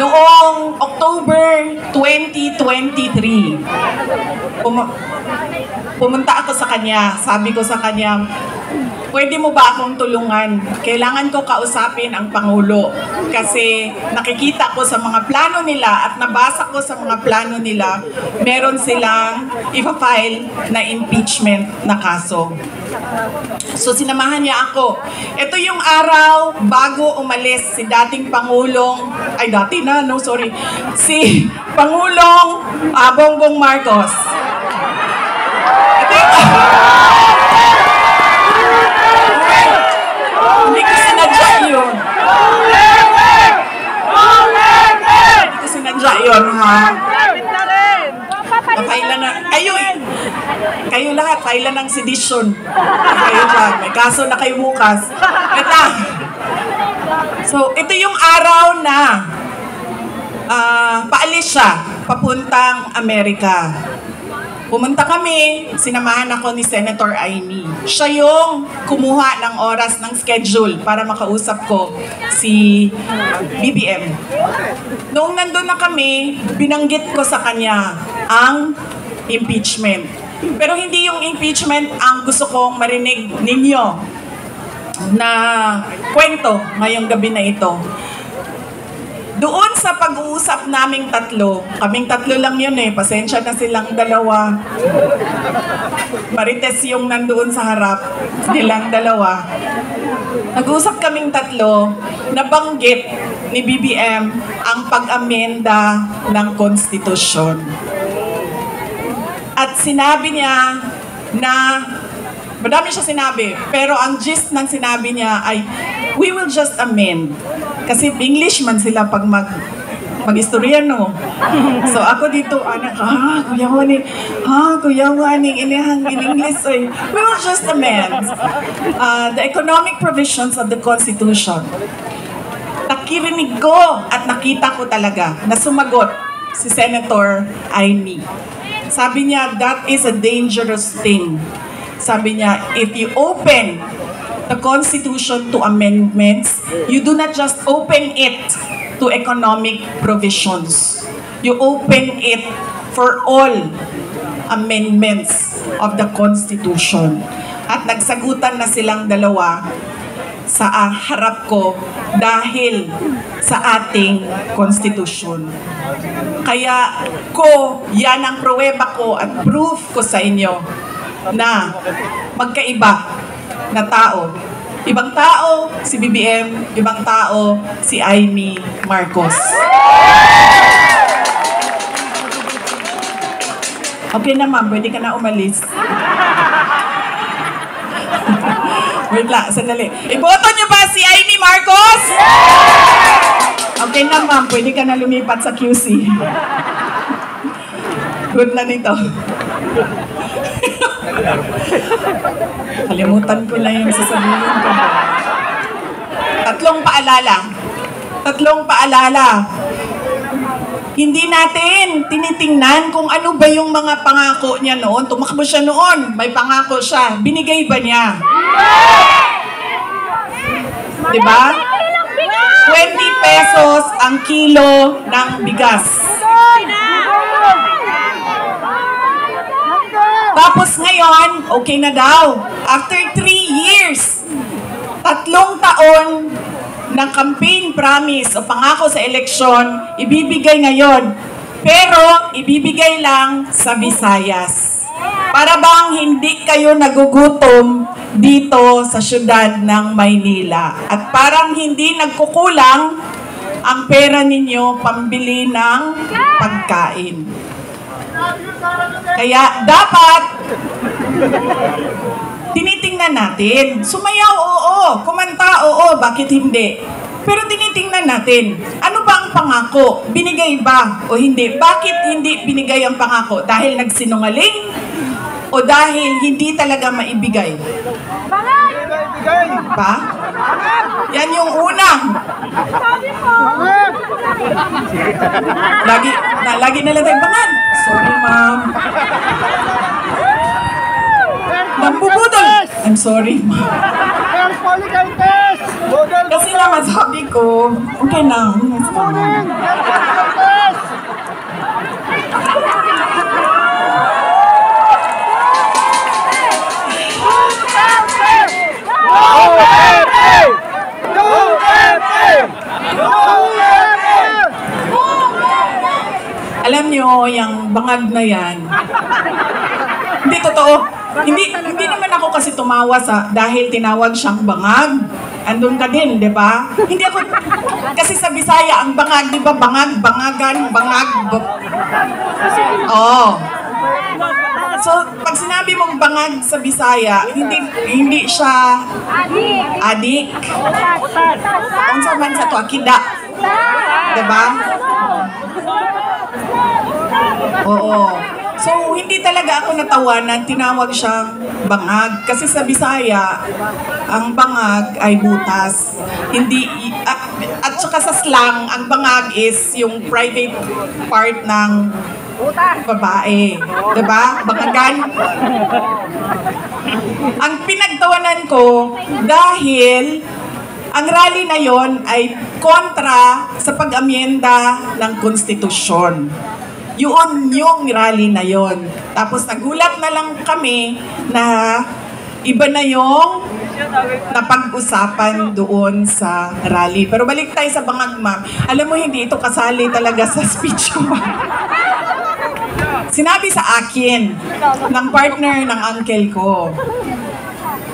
Noong October 2023, pumunta ako sa kanya. Sabi ko sa kanya, pwede mo ba akong tulungan? Kailangan ko kausapin ang Pangulo kasi nakikita ko sa mga plano nila at nabasa ko sa mga plano nila, meron silang ipa-file na impeachment na kaso. So sinamahan niya ako. Ito yung araw bago umalis si dating Pangulong, si Pangulong Bongbong Marcos. Ito yung hindi ko sinadya yun. Hindi ko sinadya yun, ha? Pailan na, kayo lahat, pailan ng sedition. Kayo dyan, may kaso na kayo bukas. Ito. So, ito yung araw na paalis siya, papuntang Amerika. Pumunta kami, sinamahan ako ni Senator Amy. Siya yung kumuha ng oras ng schedule para makausap ko si BBM. Noong nandun na kami, binanggit ko sa kanya ang impeachment. Pero hindi yung impeachment ang gusto kong marinig ninyo na kwento ngayong gabi na ito. Doon sa pag-uusap naming tatlo, kaming tatlo lang yun pasensya na silang dalawa. Marites yung nandoon sa harap, nilang dalawa. Nag-uusap kaming tatlo, nabanggit ni BBM ang pag-amenda ng konstitusyon. At sinabi niya na, madami siya sinabi, pero ang gist ng sinabi niya ay, we will just amend. Kasi English man sila pag mag-istoryano. So ako dito, anak, kuya waning, inihang in English, we will just amend the economic provisions of the Constitution. Nakirinig ko at nakita ko talaga na sumagot si Senator Amy. Sabi niya, that is a dangerous thing. Sabi niya, if you open the Constitution to amendments, you do not just open it to economic provisions. You open it for all amendments of the Constitution. At nagsagutan na silang dalawa sa harap ko dahil sa ating Constitution. Kaya yan ang pruweba ko at proof ko sa inyo na magkaiba na tao. Ibang tao si BBM, ibang tao si Amy Marcos. Okay na ma'am, pwede ka na umalis. Wait lang, sandali. Iboto niyo ba si Amy Marcos? Okay na ma'am, pwede ka na lumipat sa QC. Good na nito. Kalimutan ko na yung sasabihin ko. Tatlong paalala. Hindi natin tinitingnan kung ano ba yung mga pangako niya noon. Tumakbo siya noon, may pangako siya. Binigay ba niya? Diba? 20 pesos ang kilo ng bigas. Tapos ngayon, okay na daw. After 3 years, 3 taon ng campaign promise o pangako sa eleksyon, ibibigay ngayon. Pero, ibibigay lang sa Visayas. Para bang hindi kayo nagugutom dito sa syudad ng Maynila. At parang hindi nagkukulang ang pera ninyo pambili ng pagkain. Kaya dapat tinitingnan natin. Sumayaw, oo. Kumanta, oo. Bakit hindi? Pero tinitingnan natin. Ano ba ang pangako? Binigay ba o hindi? Bakit hindi binigay ang pangako? Dahil nagsinungaling? O dahil hindi talaga maibigay? Ba? Yan yung una. Lagi na lang tayong bangan. Sorry, ma'am. Nambubudol. I'm sorry, ma'am. Kasi naman sabi ko, okay na. Alam nyo, yung bangag na yan, hindi totoo. Hindi naman ako kasi tumawa dahil tinawag siyang bangag. Andun ka din, di ba? Hindi ako, kasi sa Bisaya, ang bangag, di ba? Bangag, bangagan, bangag. Oo. So, pag sinabi mong bangag sa Bisaya, hindi siya adik. Kung sa man sa to, akida. Di ba? Oo. So, hindi talaga ako natawanan, tinawag siyang bangag. Kasi sa Bisaya, ang bangag ay butas. Hindi, at saka sa slang, ang bangag is yung private part ng babae. Diba? Bangagan. Ang pinagtawanan ko, dahil ang rally na yon ay kontra sa pag-amyenda ng konstitusyon. Yun yung rally na yon. Tapos nagulat na lang kami na iba na yung napag-usapan doon sa rally. Pero balik tayo sa bangag, ma'am. Alam mo, hindi ito kasali talaga sa speech ko. Sinabi sa akin ng partner ng uncle ko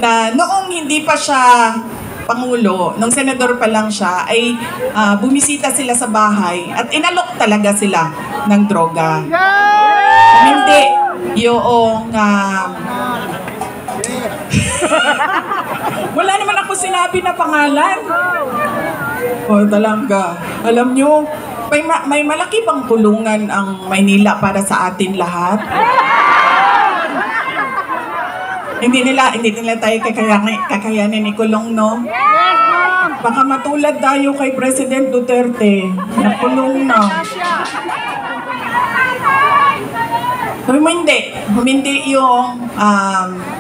na noong hindi pa siya Pangulo, nung senador pa lang siya, ay bumisita sila sa bahay at inalok talaga sila ng droga. Hindi yung wala naman ako sinabi na pangalan. Oh, talaga. Alam nyo, may malaki bang kulungan ang Maynila para sa atin lahat? Hindi nila tayo kakayanin ikulong, no? Baka matulad tayo kay President Duterte. Nakulong na. Humindi yung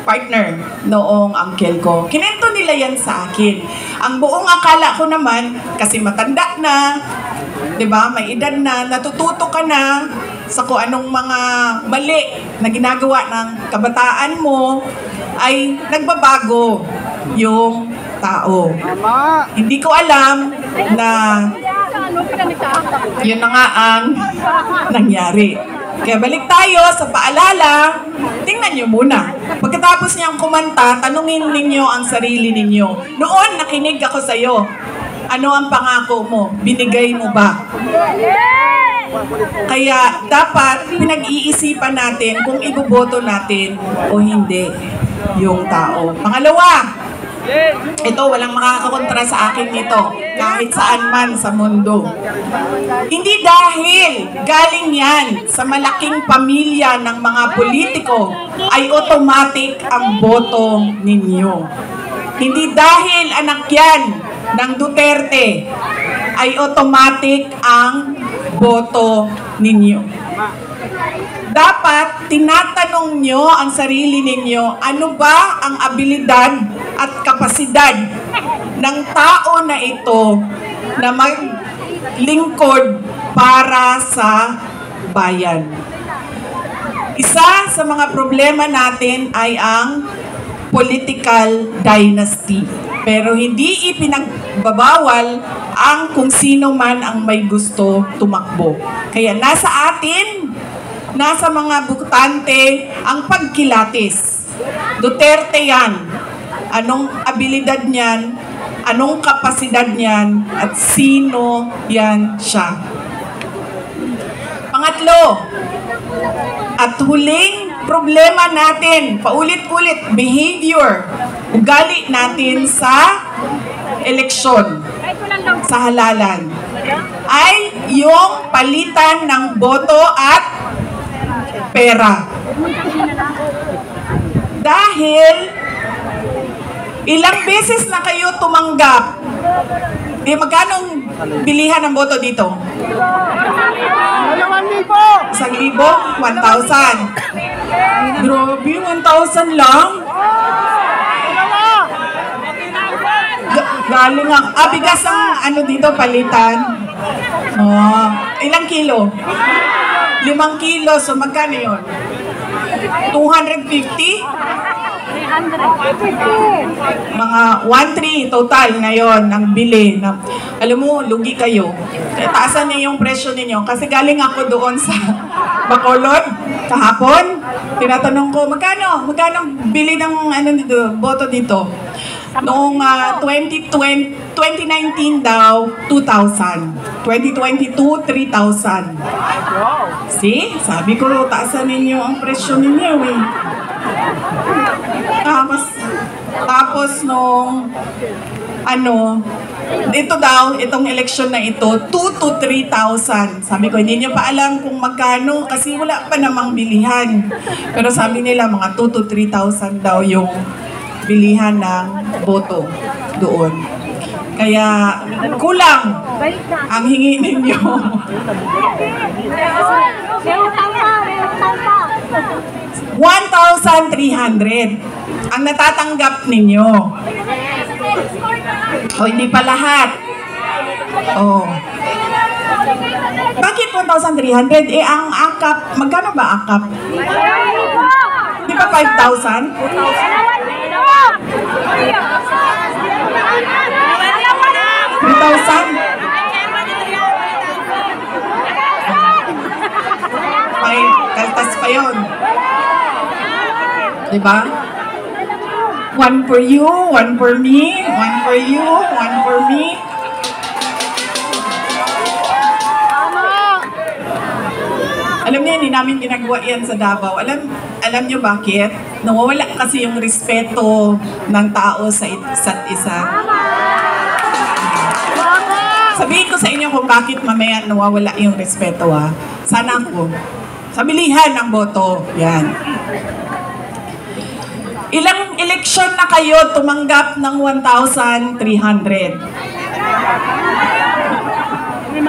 partner noong uncle ko. Kinento nila yan sa akin. Ang buong akala ko naman, kasi matanda na, di ba, may edad na, natututo ka na sa kung anong mga mali na ginagawa ng kabataan mo, ay nagbabago yung tao. Hindi ko alam na yun na nga ang nangyari. Kaya balik tayo sa paalala, tingnan nyo muna. Pagkatapos niyang kumanta, tanungin ninyo ang sarili ninyo. Noon, nakinig ako sa'yo. Ano ang pangako mo? Binigay mo ba? Kaya dapat pinag-iisipan natin kung iboboto natin o hindi yung tao. Pangalawa, ito, walang makakakontra sa akin nito, kahit saan man sa mundo. Hindi dahil galing yan sa malaking pamilya ng mga politiko ay automatic ang boto ninyo. Hindi dahil anak yan ng Duterte ay automatic ang boto ninyo. Dapat tinatanong nyo ang sarili ninyo, ano ba ang abilidad at kapasidad ng tao na ito na maglingkod para sa bayan. Isa sa mga problema natin ay ang political dynasty. Pero hindi ipinagbabawal ang kung sino man ang may gusto tumakbo. Kaya nasa atin, nasa mga butante ang pagkilatis. Duterte yan. Anong abilidad niyan? Anong kapasidad niyan? At sino yan siya? Pangatlo, at huling problema natin, paulit-ulit, behavior, ugali natin sa eleksyon, sa halalan, ay yung palitan ng boto at pera. Dahil ilang beses na kayo tumanggap, magkanong bilihan ng boto dito? 1,000? 1,000? Grabe, 1,000 lang? Galing ang, bigas ang ano dito, palitan. Oh, ilang kilo? 5 kilo, so magkano yun? 250? Mga 1.3 total ngayon ang bili. Alam mo, lugi kayo. Kaya taasan niyo yung presyo ninyo. Kasi galing ako doon sa Bacolod kahapon. Tinatanong ko, magkano bili ng ano dito, boto dito? Noong 2019 daw, 2,000. 2022, 3,000. See? Sabi ko, taasan ninyo ang presyo ninyo eh. Tapos nung ito daw, itong eleksyon na ito, 2 to 3,000. Sabi ko, hindi niyo pa alam kung magkano kasi wala pa namang bilihan. Pero sabi nila, mga 2 to 3,000 daw yung bilihan ng boto doon. Kaya kulang ang hingi ninyo. 1,300 ang natatanggap ninyo. O, hindi pa lahat. Oh. Bakit 1,300? Ang akap, magkano ba akap? Di ba 5,000? 3,000? May kaltas pa yun. Diba? 1 for you, 1 for me, 1 for you, 1 for me. Alam niyo, hindi namin ginagawa yan sa Davao. Alam niyo bakit? Nawawala kasi yung respeto ng tao sa isa't isa. Sabihin ko sa inyo kung bakit mamaya nawawala yung respeto Sana ako. Sa bilihan ng boto. Yan. Ilang eleksyon na kayo tumanggap ng 1,300?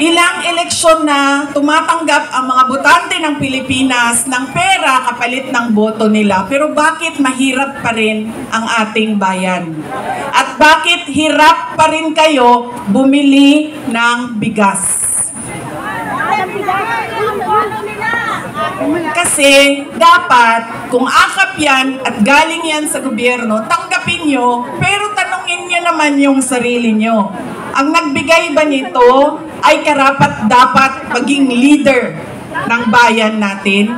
Ilang eleksyon na tumatanggap ang mga botante ng Pilipinas ng pera kapalit ng boto nila. Pero bakit mahirap pa rin ang ating bayan? At bakit hirap pa rin kayo bumili ng bigas? Kasi dapat, kung akap yan at galing yan sa gobyerno, tanggapin nyo, pero tanungin nyo naman yung sarili nyo. Ang nagbigay ba nito ay karapat dapat maging leader ng bayan natin?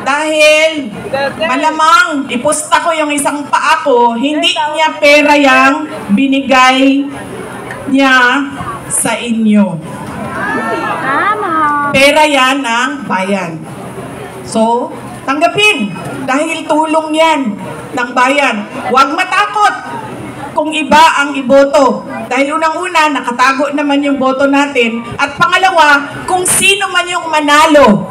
Dahil malamang ipusta ko yung isang paa ko, hindi niya pera yang binigay niya sa inyo. Pera yan ng bayan. So, tanggapin. Dahil tulong yan ng bayan. Huwag matakot kung iba ang iboto. Dahil unang-una, nakatago naman yung boto natin. At pangalawa, kung sino man yung manalo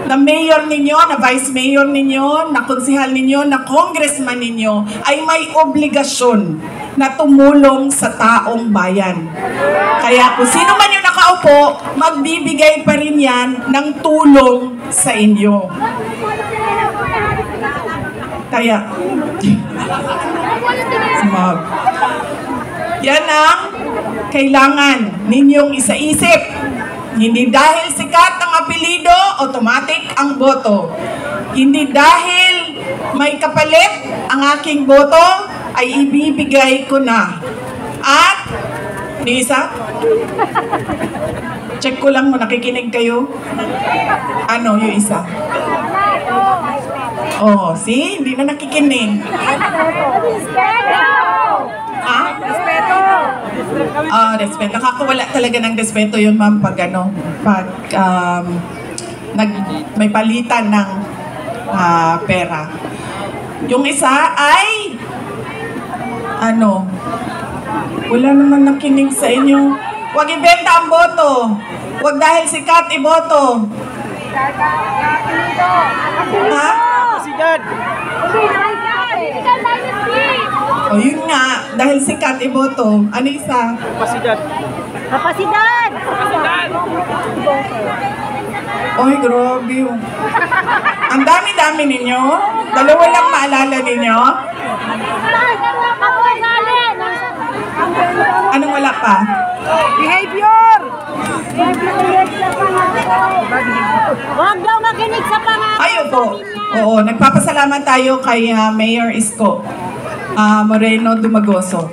na mayor ninyo, na vice mayor ninyo, na konsehal ninyo, na congressman ninyo, ay may obligasyon na tumulong sa taong bayan. Kaya kung sino man yung nakaupo, magbibigay pa rin yan ng tulong sa inyo. Kaya, yan ang kailangan ninyong isaisip. Hindi dahil sikat ang apelido, automatic ang boto. Hindi dahil may kapalit ang aking boto, ay ibibigay ko na. At, ni isa? Check ko lang mo, nakikinig kayo? Ano yung isa? Oh, see? Hindi na nakikinig. Ha? Respeto. Respeto. Nakakawala talaga ng respeto yun, ma'am, pag may palitan ng pera. Yung isa ay wala naman nakinig sa inyo. Huwag ibenta ang boto. Huwag dahil sikat iboto. Ha? Kapasidad. O yun nga, dahil sikat iboto. Ano isa? Kapasidad. Kapasidad! Oy, grabe. Ang dami-dami ninyo. Dalawa lang maalala ninyo. Pag-usalit! Anong wala pa? Behavior! Huwag daw makinig sa pangako. Ay, opo. Oo, nagpapasalamat tayo kay Mayor Isko Moreno Dumagoso.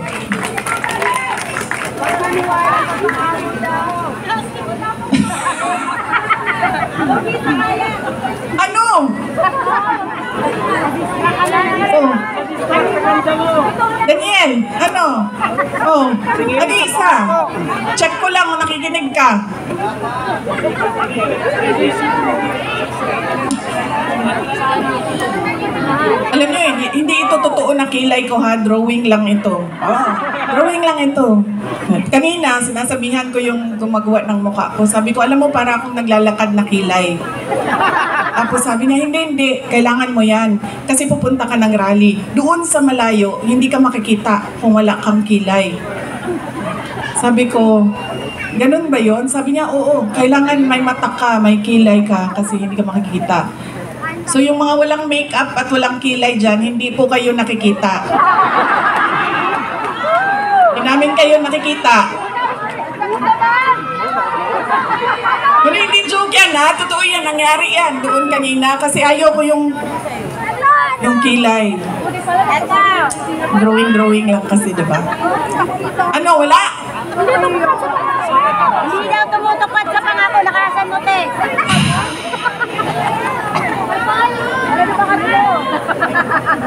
Ano? Oh. Daniel, ano? Oh, ano isa? Check ko lang kung nakikinig ka. Alam nyo, hindi ito totoo na kilay ko ha, drawing lang ito. Drawing lang ito. Kanina, sinasabihan ko yung gumagawa ng mukha ko. Sabi ko, alam mo, para akong naglalakad na kilay. Tapos sabi niya, hindi, kailangan mo yan. Kasi pupunta ka ng rally. Doon sa malayo, hindi ka makikita kung wala kang kilay. Sabi ko, ganun ba yon? Sabi niya, oo, kailangan may mata ka, may kilay ka, kasi hindi ka makikita. So yung mga walang makeup at walang kilay dyan, hindi po kayo nakikita. Hindi namin kayo nakikita. Pero hindi joke yan ha, totoo yan, nangyari yan doon kanina kasi ayaw ko yung kilay. Drawing lang kasi, diba? Ano, wala? Hindi daw tumutupad sa pangako. Lakasan mo, te.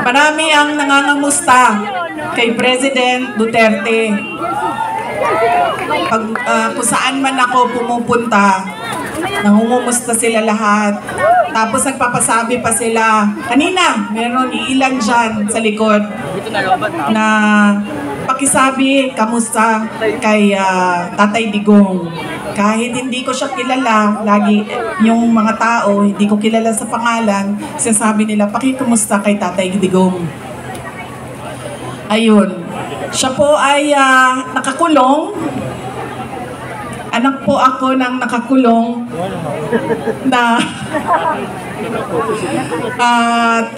Marami ang nangangamusta kay President Duterte. Kung saan man ako pumupunta, nangungumusta sila lahat. Tapos nagpapasabi pa sila. Kanina, meron ilan dyan sa likod na pakisabi, kamusta kay Tatay Digong. Kahit hindi ko siya kilala, lagi yung mga tao, hindi ko kilala sa pangalan, sinasabi nila, pakikumusta kay Tatay Digong. Ayun. Siya po ay nakakulong. Anak po ako ng nakakulong na at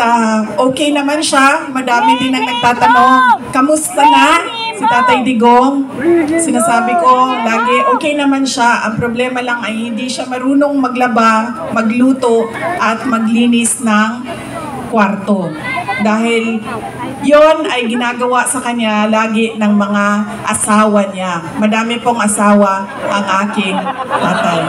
okay naman siya. Madami din ang nagtatanong, kamusta na si Tatay Digong? Sinasabi ko lagi, okay naman siya. Ang problema lang ay hindi siya marunong maglaba, magluto at maglinis ng kwarto. Dahil yon ay ginagawa sa kanya lagi ng mga asawa niya. Madami pong asawa ang aking tatay.